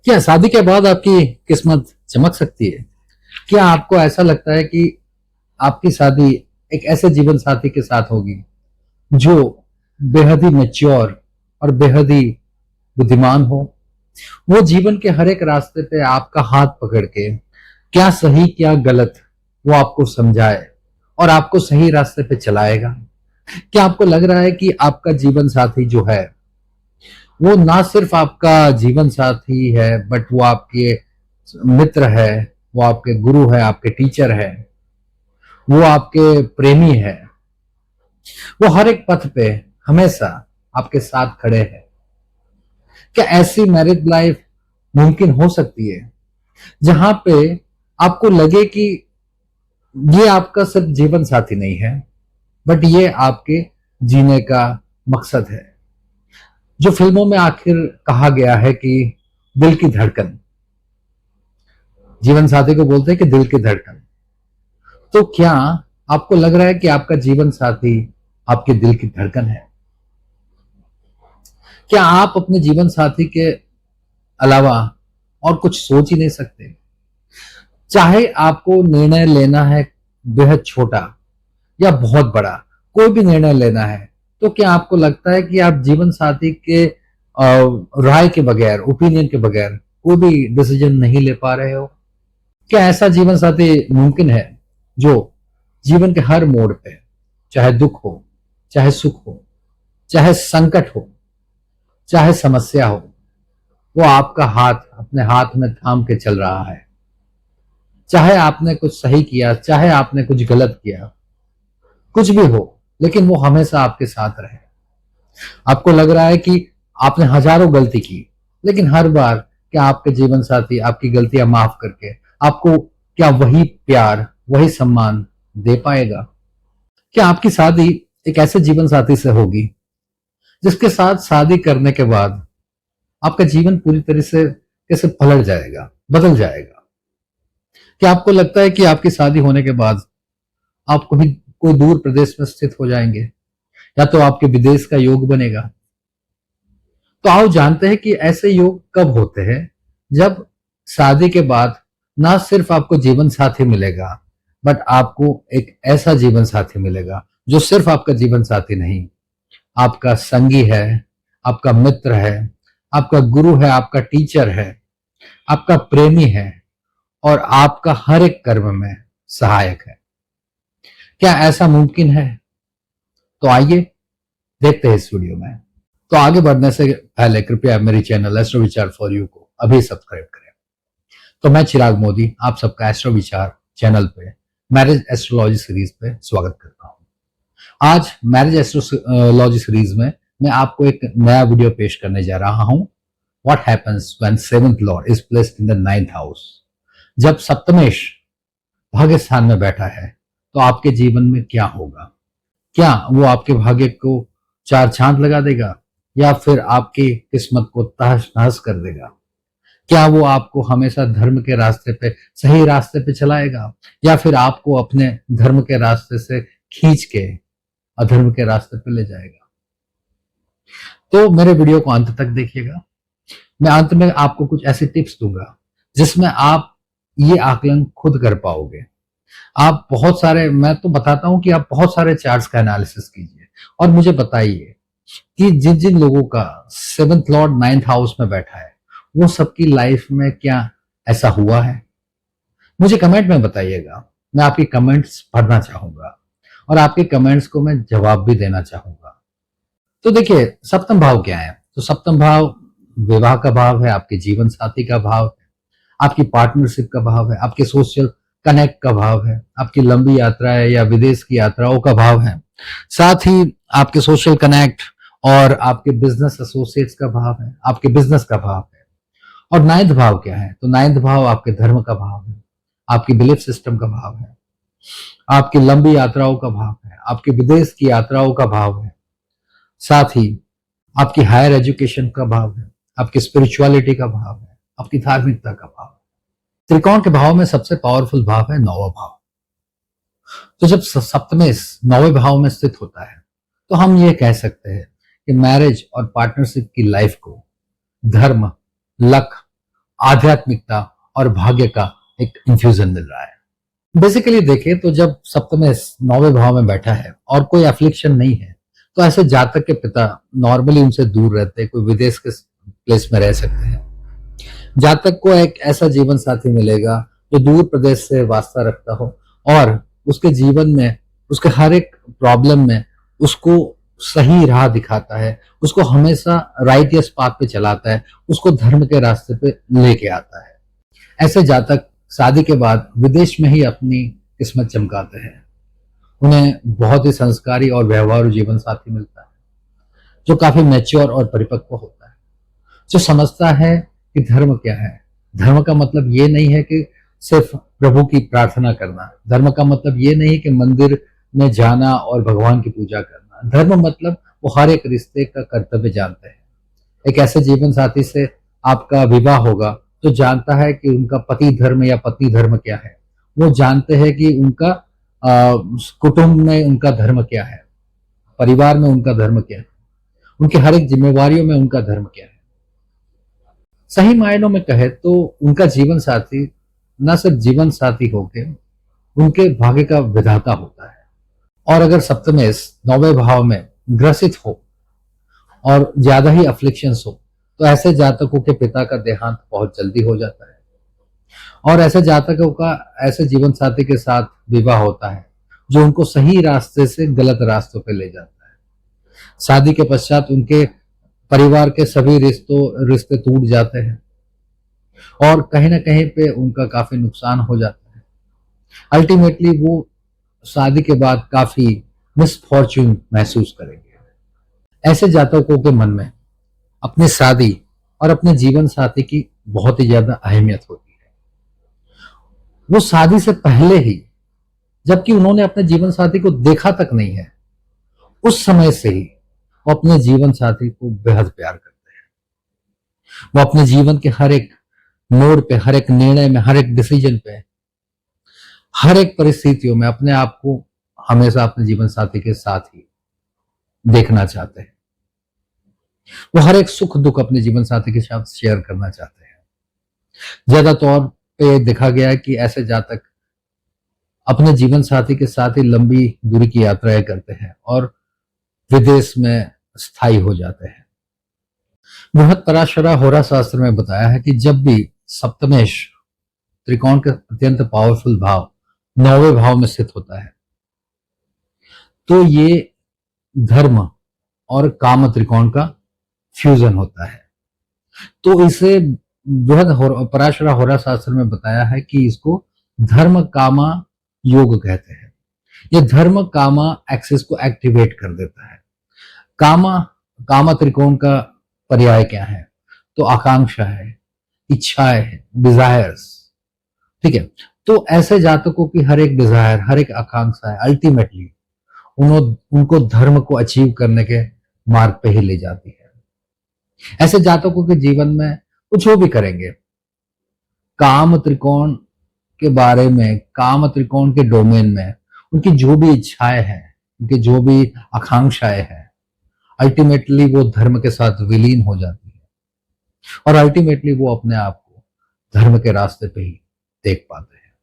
क्या शादी के बाद आपकी किस्मत चमक सकती है? क्या आपको ऐसा लगता है कि आपकी शादी एक ऐसे जीवन साथी के साथ होगी जो बेहद ही मैच्योर और बेहद ही बुद्धिमान हो? वो जीवन के हर एक रास्ते पे आपका हाथ पकड़ के क्या सही क्या गलत वो आपको समझाए और आपको सही रास्ते पे चलाएगा। क्या आपको लग रहा है कि आपका जीवन साथी जो है वो ना सिर्फ आपका जीवन साथी है बट वो आपके मित्र है, वो आपके गुरु है, आपके टीचर है, वो आपके प्रेमी है, वो हर एक पथ पे हमेशा आपके साथ खड़े हैं। क्या ऐसी मैरिज लाइफ मुमकिन हो सकती है जहां पे आपको लगे कि ये आपका सिर्फ जीवन साथी नहीं है बट ये आपके जीने का मकसद है? जो फिल्मों में आखिर कहा गया है कि दिल की धड़कन, जीवन साथी को बोलते हैं कि दिल की धड़कन। तो क्या आपको लग रहा है कि आपका जीवन साथी आपके दिल की धड़कन है? क्या आप अपने जीवन साथी के अलावा और कुछ सोच ही नहीं सकते? चाहे आपको निर्णय लेना है बेहद छोटा या बहुत बड़ा, कोई भी निर्णय लेना है, तो क्या आपको लगता है कि आप जीवन साथी के राय के बगैर, ओपिनियन के बगैर कोई भी डिसीजन नहीं ले पा रहे हो? क्या ऐसा जीवन साथी मुमकिन है जो जीवन के हर मोड़ पे, चाहे दुख हो, चाहे सुख हो, चाहे संकट हो, चाहे समस्या हो, वो आपका हाथ अपने हाथ में थाम के चल रहा है? चाहे आपने कुछ सही किया, चाहे आपने कुछ गलत किया, कुछ भी हो, लेकिन वो हमेशा आपके साथ रहे। आपको लग रहा है कि आपने हजारों गलती की, लेकिन हर बार क्या आपके जीवन साथी आपकी गलतियां माफ करके आपको क्या वही प्यार, वही सम्मान दे पाएगा? क्या आपकी शादी एक ऐसे जीवन साथी से होगी जिसके साथ शादी करने के बाद आपका जीवन पूरी तरह से कैसे पलट जाएगा, बदल जाएगा? क्या आपको लगता है कि आपकी शादी होने के बाद आप कभी कोई दूर प्रदेश में स्थित हो जाएंगे या तो आपके विदेश का योग बनेगा? तो आओ जानते हैं कि ऐसे योग कब होते हैं, जब शादी के बाद ना सिर्फ आपको जीवन साथी मिलेगा बट आपको एक ऐसा जीवन साथी मिलेगा जो सिर्फ आपका जीवन साथी नहीं, आपका संगी है, आपका मित्र है, आपका गुरु है, आपका टीचर है, आपका प्रेमी है और आपका हर एक कर्म में सहायक है। क्या ऐसा मुमकिन है? तो आइए देखते हैं इस वीडियो में। तो आगे बढ़ने से पहले कृपया मेरी चैनल एस्ट्रो विचार फॉर यू को अभी सब्सक्राइब करें। तो मैं चिराग मोदी आप सबका एस्ट्रो विचार चैनल पे मैरिज एस्ट्रोलॉजी सीरीज पे स्वागत करता हूं। आज मैरिज एस्ट्रोलॉजी सीरीज में मैं आपको एक नया वीडियो पेश करने जा रहा हूं। What happens when seventh Lord is placed in the ninth house. जब सप्तमेश भाग्य स्थान में बैठा है तो आपके जीवन में क्या होगा? क्या वो आपके भाग्य को चार चांद लगा देगा या फिर आपकी किस्मत को तहस नहस कर देगा? क्या वो आपको हमेशा धर्म के रास्ते पे, सही रास्ते पे चलाएगा या फिर आपको अपने धर्म के रास्ते से खींच के अधर्म के रास्ते पे ले जाएगा? तो मेरे वीडियो को अंत तक देखिएगा। मैं अंत में आपको कुछ ऐसे टिप्स दूंगा जिसमें आप ये आकलन खुद कर पाओगे। आप बहुत सारे, मैं तो बताता हूं कि आप बहुत सारे चार्ट्स का एनालिसिस कीजिए और मुझे बताइए कि जिन जिन लोगों का सेवंथ लॉर्ड नाइन्थ हाउस में बैठा है वो सबकी लाइफ में क्या ऐसा हुआ है। मुझे कमेंट में बताइएगा। मैं आपकी कमेंट्स पढ़ना चाहूंगा और आपके कमेंट्स को मैं जवाब भी देना चाहूंगा। तो देखिए, सप्तम भाव क्या है? तो सप्तम भाव विवाह का भाव है, आपके जीवन साथी का भाव है, आपकी पार्टनरशिप का भाव है, आपके सोशल कनेक्ट का भाव है, आपकी लंबी यात्रा है या विदेश की यात्राओं का भाव है, साथ ही आपके सोशल कनेक्ट और आपके बिजनेस एसोसिएट्स का भाव है, आपके बिजनेस का भाव है। और नाइन्थ भाव क्या है? तो नाइन्थ भाव आपके धर्म का भाव है, आपकी बिलीफ सिस्टम का भाव है, आपकी लंबी यात्राओं का भाव है, आपके विदेश की यात्राओं का भाव है, साथ ही आपकी हायर एजुकेशन का भाव है, आपकी स्पिरिचुअलिटी का भाव है, आपकी धार्मिकता का भाव है। त्रिकोण के भाव में सबसे पावरफुल भाव है नौवां भाव। तो जब सप्तमेश नौवें भाव में स्थित होता है तो हम ये कह सकते हैं कि मैरिज और पार्टनरशिप की लाइफ को धर्म, लक, आध्यात्मिकता और भाग्य का एक इंफ्यूजन मिल रहा है। बेसिकली देखें तो जब सप्तम 9वें भाव में बैठा है और कोई एफ्लिक्शन नहीं है, तो ऐसे जातक के पिता नॉर्मली उनसे दूर रहते हैं, कोई विदेश के प्लेस में रह सकते हैं। जातक को एक ऐसा जीवन साथी मिलेगा जो दूर प्रदेश से वास्ता रखता हो और उसके जीवन में, उसके हर एक प्रॉब्लम में उसको सही राह दिखाता है, उसको हमेशा राइटियस पाथ पे चलाता है, उसको धर्म के रास्ते पे लेके आता है। ऐसे जातक शादी के बाद विदेश में ही अपनी किस्मत चमकाते हैं। उन्हें बहुत ही संस्कारी और व्यवहारू जीवन साथी मिलता है जो काफी मैच्योर और परिपक्व होता है, जो समझता है कि धर्म क्या है। धर्म का मतलब ये नहीं है कि सिर्फ प्रभु की प्रार्थना करना, धर्म का मतलब ये नहीं कि मंदिर में जाना और भगवान की पूजा करना। धर्म मतलब वो हर एक रिश्ते का कर्तव्य जानते हैं। एक ऐसे जीवन साथी से आपका विवाह होगा जो जानता है कि उनका पति धर्म या पत्नी धर्म क्या है, वो जानते हैं कि उनका कुटुंब में उनका धर्म क्या है, परिवार में उनका धर्म क्या है, उनकी हर एक जिम्मेवारियों में उनका धर्म क्या है। सही मायनों में कहे तो उनका जीवन साथी न सिर्फ जीवन साथी होके उनके भाग्य का विधाता होता है। और अगर सप्तमेश 9वें भाव में ग्रसित हो और ज्यादा ही अफ्लिक्शंस हो, तो ऐसे जातकों के पिता का देहांत बहुत जल्दी हो जाता है और ऐसे जातकों का ऐसे जीवन साथी के साथ विवाह होता है जो उनको सही रास्ते से गलत रास्तों पे ले जाता है। शादी के पश्चात उनके परिवार के सभी रिश्ते टूट जाते हैं और कहीं ना कहीं पे उनका काफी नुकसान हो जाता है। अल्टीमेटली वो शादी के बाद काफी मिसफॉर्च्यून महसूस करेंगे। ऐसे जातकों के मन में अपनी शादी और अपने जीवन साथी की बहुत ही ज्यादा अहमियत होती है। वो शादी से पहले ही, जबकि उन्होंने अपने जीवन साथी को देखा तक नहीं है, उस समय से ही वो अपने जीवन साथी को बेहद प्यार करते हैं। वो अपने जीवन के हर एक मोड़ पे, हर एक निर्णय में, हर एक डिसीजन पे, हर एक परिस्थितियों में अपने आप को हमेशा अपने जीवन साथी के साथ ही देखना चाहते हैं। वो हर एक सुख दुख अपने जीवन साथी के साथ शेयर करना चाहते हैं। ज्यादा तौर पे देखा गया है कि ऐसे जातक अपने जीवन साथी के साथ ही लंबी दूरी की यात्राएं करते हैं और विदेश में स्थायी हो जाते हैं। बृहत पराशरा होरा शास्त्र में बताया है कि जब भी सप्तमेश त्रिकोण के अत्यंत पावरफुल भाव 9वें भाव में स्थित होता है, तो ये धर्म और काम त्रिकोण का फ्यूजन होता है। तो इसे बृहद पराशरा होरा शास्त्र में बताया है कि इसको धर्म कामा योग कहते हैं। ये धर्म कामा एक्सिस को एक्टिवेट कर देता है। कामा त्रिकोण का पर्याय क्या है? तो आकांक्षा है, इच्छाएं है, डिजायर्स। ठीक है, तो ऐसे जातकों की हर एक डिजायर, हर एक आकांक्षा है अल्टीमेटली उनको धर्म को अचीव करने के मार्ग पे ही ले जाती है। ऐसे जातकों के जीवन में कुछ वो भी करेंगे, काम त्रिकोण के बारे में, काम त्रिकोण के डोमेन में उनकी जो भी इच्छाएं हैं, उनकी जो भी आकांक्षाएं हैं, अल्टीमेटली वो धर्म के साथ विलीन हो जाती है और अल्टीमेटली वो अपने आप को धर्म के रास्ते पे ही देख पाते हैं।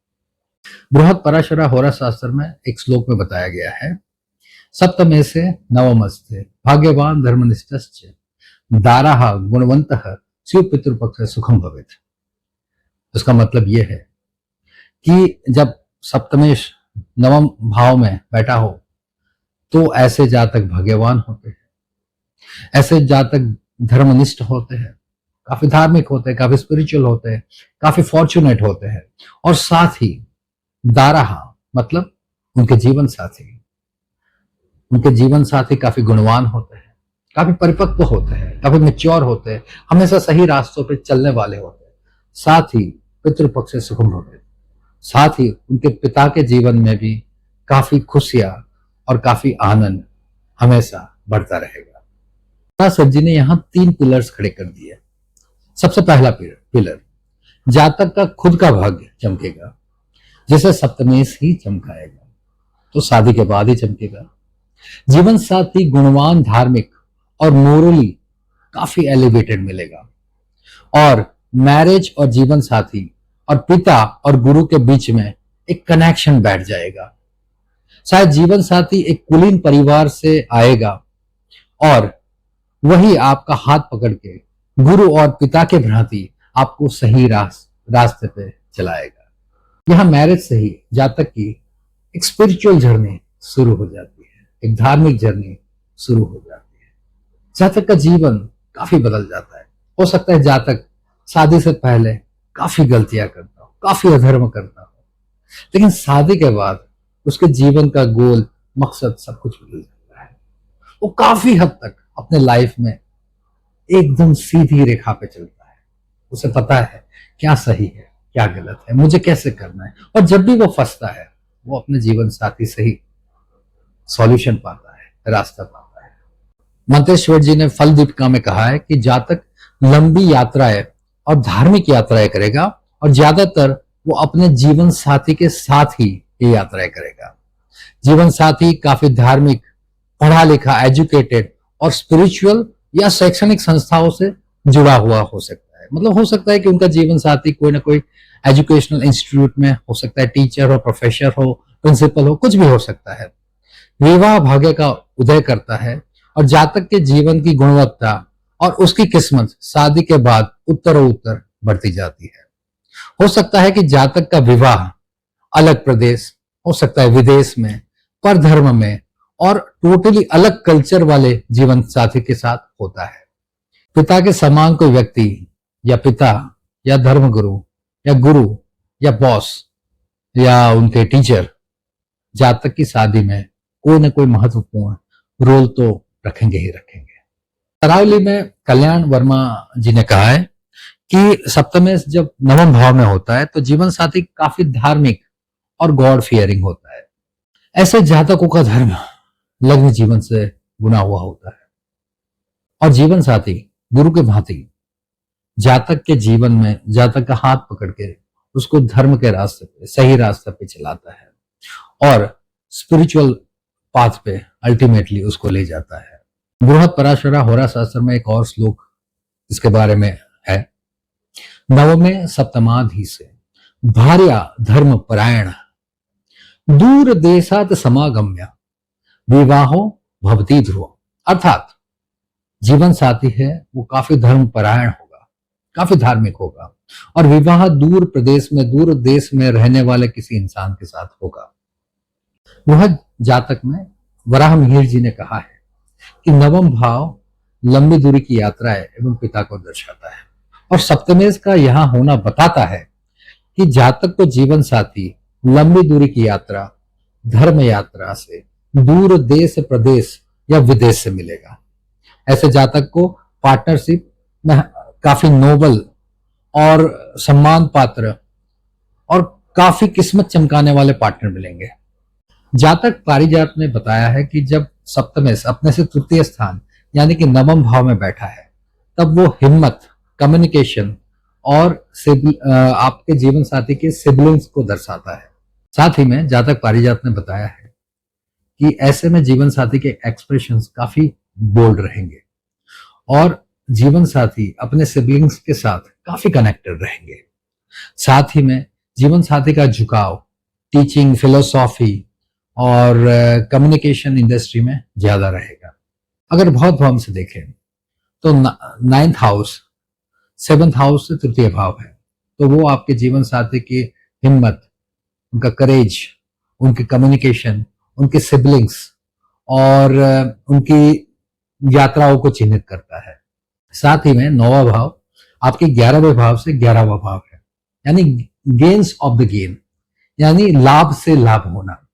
बृहद पराशरा होरा शास्त्र में एक श्लोक में बताया गया है, सप्तमे से नवमस्ते भाग्यवान धर्मनिष्ठश्च दाराः गुणवंतः शिव पितृपक्ष सुखम भवेत। उसका मतलब यह है कि जब सप्तमेश नवम भाव में बैठा हो तो ऐसे जातक भाग्यवान होते हैं, ऐसे जातक धर्मनिष्ठ होते हैं, काफी धार्मिक होते हैं, काफी स्पिरिचुअल होते हैं, काफी फॉर्चुनेट होते हैं और साथ ही दाराः मतलब उनके जीवन साथी काफी गुणवान होते हैं, काफी परिपक्व होते हैं, काफी मैच्योर होते हैं, हमेशा सही रास्तों पर चलने वाले होते हैं। साथ ही पितृपक्ष से सुखम भवेत, साथ ही उनके पिता के जीवन में भी काफी खुशियां और काफी आनंद हमेशा बढ़ता रहेगा। सर जी ने यहाँ 3 पिलर्स खड़े कर दिए। सबसे पहला पिलर, जातक का खुद का भाग्य चमकेगा, जिसे सप्तमेश ही चमकाएगा, तो शादी के बाद ही चमकेगा। जीवन साथी गुणवान, धार्मिक और मोरली काफी एलिवेटेड मिलेगा और मैरिज और जीवन साथी और पिता और गुरु के बीच में एक कनेक्शन बैठ जाएगा। शायद जीवन साथी एक कुलीन परिवार से आएगा और वही आपका हाथ पकड़ के गुरु और पिता के भांति आपको सही रास्ते पे चलाएगा। यहाँ मैरिज से ही जातक की एक स्पिरिचुअल जर्नी शुरू हो जाती है, एक धार्मिक जर्नी शुरू हो जाती है। जातक का जीवन काफी बदल जाता है। हो सकता है जातक शादी से पहले काफी गलतियां करता हो, काफी अधर्म करता हो, लेकिन शादी के बाद उसके जीवन का गोल, मकसद सब कुछ बदल जाता है। वो काफी हद तक अपने लाइफ में एकदम सीधी रेखा पे चलता है। उसे पता है क्या सही है, क्या गलत है, मुझे कैसे करना है। और जब भी वो फंसता है, वो अपने जीवन साथी से ही सॉल्यूशन पाता है, रास्ता पाता है। मंतेश्वर जी ने फल दीपिका में कहा है कि जातक लंबी यात्राएं और धार्मिक यात्राएं करेगा और ज्यादातर वो अपने जीवन साथी के साथ ही ये यात्राएं करेगा। जीवन साथी काफी धार्मिक, पढ़ा लिखा, एजुकेटेड और स्पिरिचुअल या शैक्षणिक संस्थाओं से जुड़ा हुआ हो सकता है। मतलब हो सकता है कि उनका जीवन साथी कोई ना कोई एजुकेशनल इंस्टीट्यूट में हो सकता है, टीचर हो, प्रोफेसर हो, प्रिंसिपल हो, कुछ भी हो सकता है। विवाह भाग्य का उदय करता है और जातक के जीवन की गुणवत्ता और उसकी किस्मत शादी के बाद उत्तरोत्तर बढ़ती जाती है। हो सकता है कि जातक का विवाह अलग प्रदेश, हो सकता है विदेश में, पर धर्म में और टोटली अलग कल्चर वाले जीवन साथी के साथ होता है। पिता के समान कोई व्यक्ति या पिता या धर्मगुरु या गुरु या बॉस या उनके टीचर जातक की शादी में कोई ना कोई महत्वपूर्ण रोल तो रखेंगे ही रखेंगे। अरावली में कल्याण वर्मा जी ने कहा है कि सप्तमेश जब नवम भाव में होता है तो जीवन साथी काफी धार्मिक और गॉड फियरिंग होता है। ऐसे जातकों का धर्म लग्न जीवन से बुना हुआ होता है और जीवन साथी गुरु के भांति जातक के जीवन में जातक का हाथ पकड़ के उसको धर्म के रास्ते पे, सही रास्ते पे चलाता है और स्पिरिचुअल पाथ पे अल्टीमेटली उसको ले जाता है। बृहद पराशरा होरा शास्त्र में एक और श्लोक इसके बारे में है। नवमे सप्तमाधि से भार्या धर्म परायण दूर देशात समागम्य विवाहो भवती ध्रुव। अर्थात जीवन साथी है वो काफी धर्म परायण होगा, काफी धार्मिक होगा और विवाह दूर प्रदेश में, दूर देश में रहने वाले किसी इंसान के साथ होगा। वह जातक में वराह मिहिर जी ने कहा है कि नवम भाव लंबी दूरी की यात्राएं एवं पिता को दर्शाता है और सप्तमेश का यहां होना बताता है कि जातक को जीवन साथी लंबी दूरी की यात्रा, धर्म यात्रा से दूर देश, प्रदेश या विदेश से मिलेगा। ऐसे जातक को पार्टनरशिप में काफी नोबल और सम्मान पात्र और काफी किस्मत चमकाने वाले पार्टनर मिलेंगे। जातक पारिजात ने बताया है कि जब सप्तमेश अपने से तृतीय स्थान यानी कि नवम भाव में बैठा है तब वो हिम्मत, कम्युनिकेशन और आपके जीवन साथी के सिबलिंग्स को दर्शाता है। साथ ही में जातक पारिजात ने बताया है कि ऐसे में जीवन साथी के एक्सप्रेशंस काफी बोल्ड रहेंगे और जीवन साथी अपने सिबलिंग्स के साथ काफी कनेक्टेड रहेंगे। साथ ही में जीवन साथी का झुकाव टीचिंग, फिलोसॉफी और कम्युनिकेशन इंडस्ट्री में ज्यादा रहेगा। अगर बहुत भाव से देखें तो 9th हाउस 7th हाउस से तृतीय भाव है, तो वो आपके जीवन साथी की हिम्मत, उनका करेज, उनकी कम्युनिकेशन, उनके सिबलिंग्स और उनकी यात्राओं को चिन्हित करता है। साथ ही में 9वां भाव आपके 11वें भाव से 11वां भाव है, यानी गेन्स ऑफ द गेन, यानी लाभ से लाभ होना।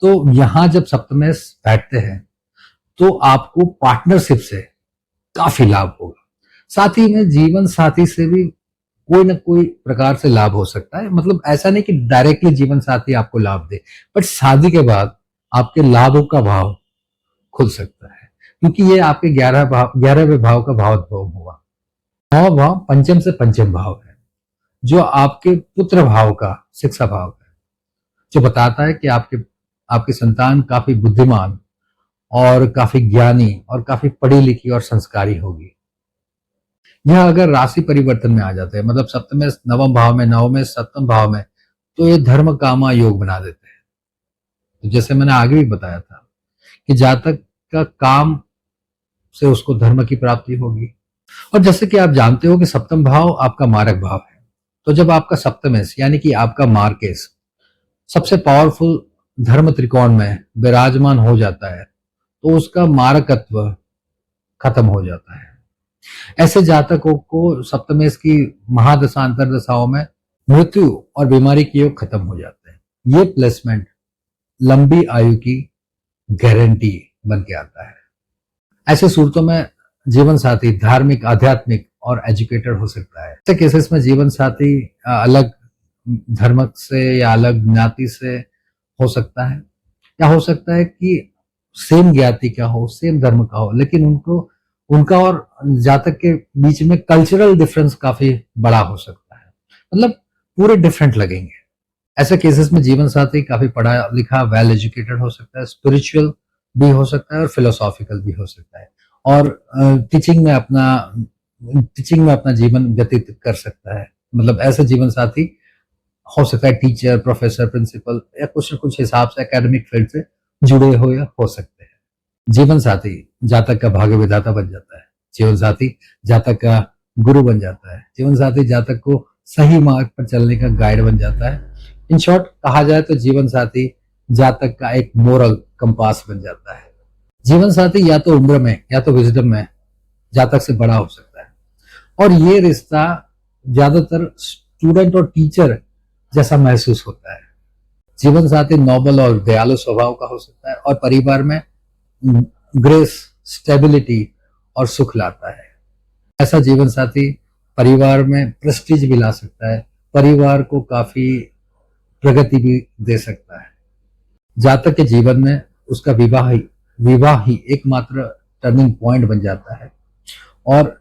तो यहां जब सप्तमेश बैठते हैं तो आपको पार्टनरशिप से काफी लाभ होगा। साथ ही में जीवन साथी से भी कोई ना कोई प्रकार से लाभ हो सकता है। मतलब ऐसा नहीं कि डायरेक्टली जीवन साथी आपको लाभ दे, बट शादी के बाद आपके लाभों का भाव खुल सकता है क्योंकि ये आपके 11वें भाव का भावोद्भव हुआ। 9वां भाव पंचम से पंचम भाव है जो आपके पुत्र भाव का 6वां भाव है, जो बताता है कि आपकी संतान काफी बुद्धिमान और काफी ज्ञानी और काफी पढ़ी लिखी और संस्कारी होगी। यह अगर राशि परिवर्तन में आ जाते हैं, मतलब सप्तम में नवम भाव में, नवम में सप्तम भाव में, तो ये धर्म कामा योग बना देते हैं। तो जैसे मैंने आगे भी बताया था कि जातक का काम से उसको धर्म की प्राप्ति होगी। और जैसे कि आप जानते हो कि सप्तम भाव आपका मारक भाव है, तो जब आपका सप्तमेश यानी कि आपका मार्केश सबसे पावरफुल धर्म त्रिकोण में विराजमान हो जाता है, तो उसका मारकत्व खत्म हो जाता है। ऐसे जातकों को सप्तमेश की महादशा अंतरदशाओं में मृत्यु और बीमारी के योग खत्म हो जाते हैं। ये प्लेसमेंट लंबी आयु की गारंटी बन के आता है। ऐसे सूरतों में जीवन साथी धार्मिक, आध्यात्मिक और एजुकेटेड हो सकता है। ऐसे केसेस में जीवन साथी अलग धर्म से या अलग ज्ञाति से हो सकता है, या हो सकता है कि सेम ज्ञाति का हो, सेम धर्म का हो, लेकिन उनका और जातक के बीच में कल्चरल डिफरेंस काफी बड़ा हो सकता है, मतलब पूरे डिफरेंट लगेंगे। ऐसे केसेस में जीवन साथी काफी पढ़ा लिखा, वेल एजुकेटेड हो सकता है, स्पिरिचुअल भी हो सकता है और फिलोसॉफिकल भी हो सकता है, और टीचिंग में अपना जीवन व्यतीत कर सकता है। मतलब ऐसे जीवन साथी हो सकता है टीचर, प्रोफेसर, प्रिंसिपल या कुछ न कुछ हिसाब से एकेडमिक फील्ड से जुड़े हुए हो सकते हैं। जीवन साथी जातक का भाग्य विधाता बन जाता है। जीवन साथी जातक का गुरु बन जाता है। जीवन साथी जातक को सही मार्ग पर चलने का गाइड बन जाता है। इन शॉर्ट कहा जाए तो जीवन साथी जातक का एक मोरल कंपास बन जाता है। जीवन साथी या तो उम्र में या तो विजडम में जातक से बड़ा हो सकता है, और ये रिश्ता ज्यादातर स्टूडेंट और टीचर जैसा महसूस होता है। जीवन साथी नोबल और दयालु स्वभाव का हो सकता है, और परिवार में ग्रेस, स्टेबिलिटी और सुख लाता है। ऐसा जीवन साथी परिवार में प्रेस्टीज भी ला सकता है, परिवार को काफी प्रगति भी दे सकता है। जातक के जीवन में उसका विवाह ही एकमात्र टर्निंग पॉइंट बन जाता है, और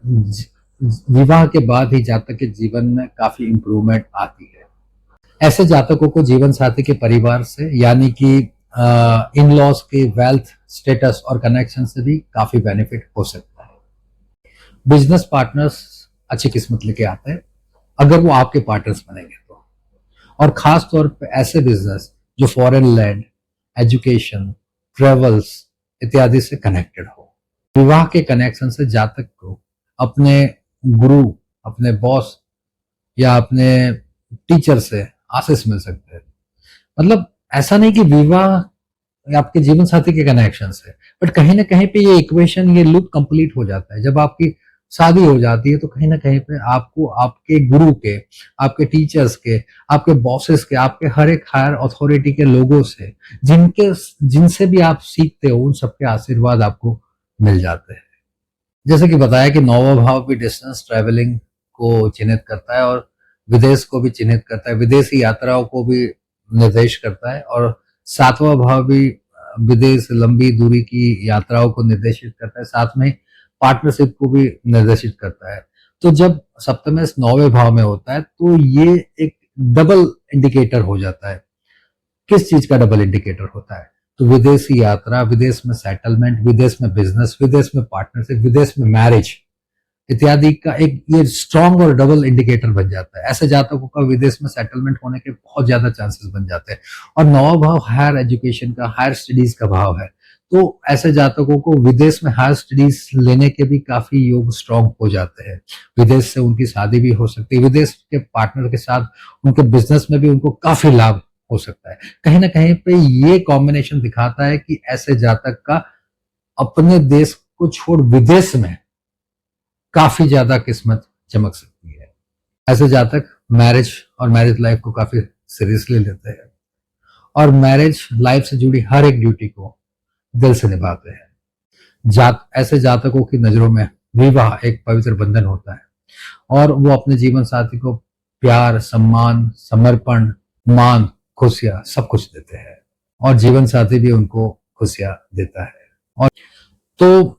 विवाह के बाद ही जातक के जीवन में काफी इंप्रूवमेंट आती है। ऐसे जातकों को जीवन साथी के परिवार से यानी कि इन लॉज के वेल्थ, स्टेटस और कनेक्शन से भी काफी बेनिफिट हो सकता है। बिजनेस पार्टनर्स अच्छी किस्मत लेके आते हैं अगर वो आपके पार्टनर्स बनेंगे तो, और खास तौर पे ऐसे बिजनेस जो फॉरेन लैंड, एजुकेशन, ट्रेवल्स इत्यादि से कनेक्टेड हो। विवाह के कनेक्शन से जातक को अपने गुरु, अपने बॉस या अपने टीचर से आशीष मिल सकते हैं। मतलब ऐसा नहीं कि विवाह आपके जीवन साथी के कनेक्शन से, बट कहीं ना कहीं पे ये इक्वेशन, ये लूप कंप्लीट हो जाता है। जब आपकी शादी हो जाती है तो कहीं ना कहीं पे आपको आपके गुरु के, आपके टीचर्स के, आपके बॉसेस के, आपके हर एक हायर अथॉरिटी के लोगों से, जिनसे भी आप सीखते हो, उन सबके आशीर्वाद आपको मिल जाते हैं। जैसे कि बताया कि नौवां भाव भी डिस्टेंस ट्रेवलिंग को चिन्हित करता है और विदेश को भी चिन्हित करता है, विदेशी यात्राओं को भी निर्देश करता है, और सातवां भाव भी विदेश, लंबी दूरी की यात्राओं को निर्देशित करता है, साथ में पार्टनरशिप को भी निर्देशित करता है। तो जब सप्तमेश 9वें भाव में होता है तो ये एक डबल इंडिकेटर हो जाता है। किस चीज का डबल इंडिकेटर होता है? तो विदेशी यात्रा, विदेश में सेटलमेंट, विदेश में बिजनेस, विदेश में पार्टनरशिप, विदेश में मैरिज इत्यादि का एक ये स्ट्रॉन्ग और डबल इंडिकेटर बन जाता है। ऐसे जातकों का विदेश में सेटलमेंट होने के बहुत ज्यादा चांसेस बन जाते हैं। और नौवां भाव हायर एजुकेशन का, हायर स्टडीज का भाव है, तो ऐसे जातकों को विदेश में हायर स्टडीज लेने के भी काफी योग स्ट्रॉन्ग हो जाते हैं। विदेश से उनकी शादी भी हो सकती है, विदेश के पार्टनर के साथ उनके बिजनेस में भी उनको काफी लाभ हो सकता है। कहीं ना कहीं पे ये कॉम्बिनेशन दिखाता है कि ऐसे जातक का अपने देश को छोड़ विदेश में काफी ज्यादा किस्मत चमक सकती है। ऐसे जातक मैरिज और मैरिज लाइफ को काफी सीरियसली लेते हैं, और मैरिज लाइफ से जुड़ी हर एक ड्यूटी को दिल से निभाते हैं। ऐसे जातकों की नजरों में विवाह एक पवित्र बंधन होता है, और वो अपने जीवन साथी को प्यार, सम्मान, समर्पण, मान, खुशियां सब कुछ देते हैं, और जीवन साथी भी उनको खुशियां देता है। और तो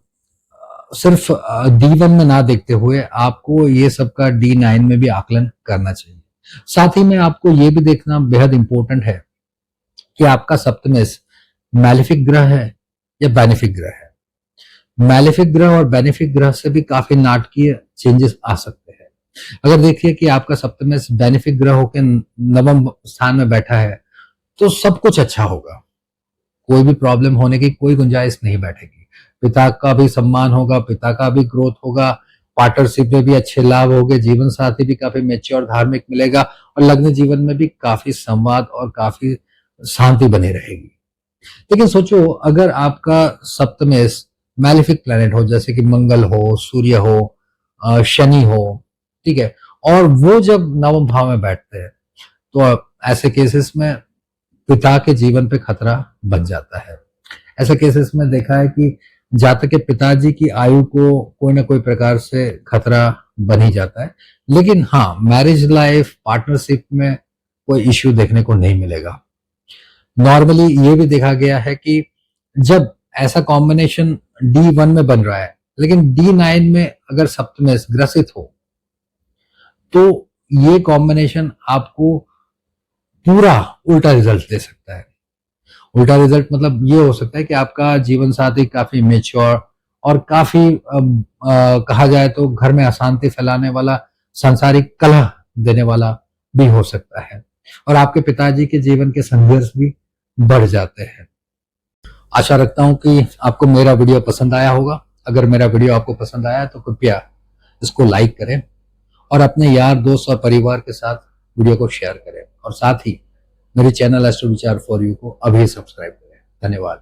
सिर्फ D1 में ना देखते हुए आपको ये सब का D9 में भी आकलन करना चाहिए। साथ ही में आपको ये भी देखना बेहद इंपॉर्टेंट है कि आपका सप्तमेश मैलेफिक ग्रह है या बेनिफिक ग्रह है। मैलेफिक ग्रह और बेनिफिक ग्रह से भी काफी नाटकीय चेंजेस आ सकते हैं। अगर देखिए कि आपका सप्तम बेनिफिक ग्रह होकर नवम स्थान में बैठा है तो सब कुछ अच्छा होगा, कोई भी प्रॉब्लम होने की कोई गुंजाइश नहीं बैठेगी। पिता का भी सम्मान होगा, पिता का भी ग्रोथ होगा, पार्टनरशिप में भी अच्छे लाभ होंगे, जीवन साथी भी काफी मेच्योर धार्मिक मिलेगा और लग्न जीवन में भी काफी संवाद और काफी शांति बनी रहेगी। लेकिन सोचो अगर आपका सप्तमेश मैलिफिक प्लैनेट हो, जैसे कि मंगल हो, सूर्य हो, शनि हो, ठीक है, और वो जब नवम भाव में बैठते हैं तो ऐसे केसेस में पिता के जीवन पे खतरा बन जाता है। ऐसे केसेस में देखा है कि जातक के पिताजी की आयु को कोई ना कोई प्रकार से खतरा बन ही जाता है। लेकिन हाँ, मैरिज लाइफ, पार्टनरशिप में कोई इश्यू देखने को नहीं मिलेगा। नॉर्मली ये भी देखा गया है कि जब ऐसा कॉम्बिनेशन D1 में बन रहा है लेकिन D9 में अगर सप्तमेश ग्रसित हो तो ये कॉम्बिनेशन आपको पूरा उल्टा रिजल्ट दे सकता है। उल्टा रिजल्ट मतलब ये हो सकता है कि आपका जीवन साथी काफी मेच्योर और काफी कहा जाए तो घर में अशांति फैलाने वाला, सांसारिक कलह देने वाला भी हो सकता है और आपके पिताजी के जीवन के संघर्ष भी बढ़ जाते हैं। आशा रखता हूं कि आपको मेरा वीडियो पसंद आया होगा। अगर मेरा वीडियो आपको पसंद आया तो कृपया इसको लाइक करें और अपने यार दोस्त और परिवार के साथ वीडियो को शेयर करें और साथ ही मेरे चैनल एस्ट्रो विचार फॉर यू को अभी सब्सक्राइब करें। धन्यवाद।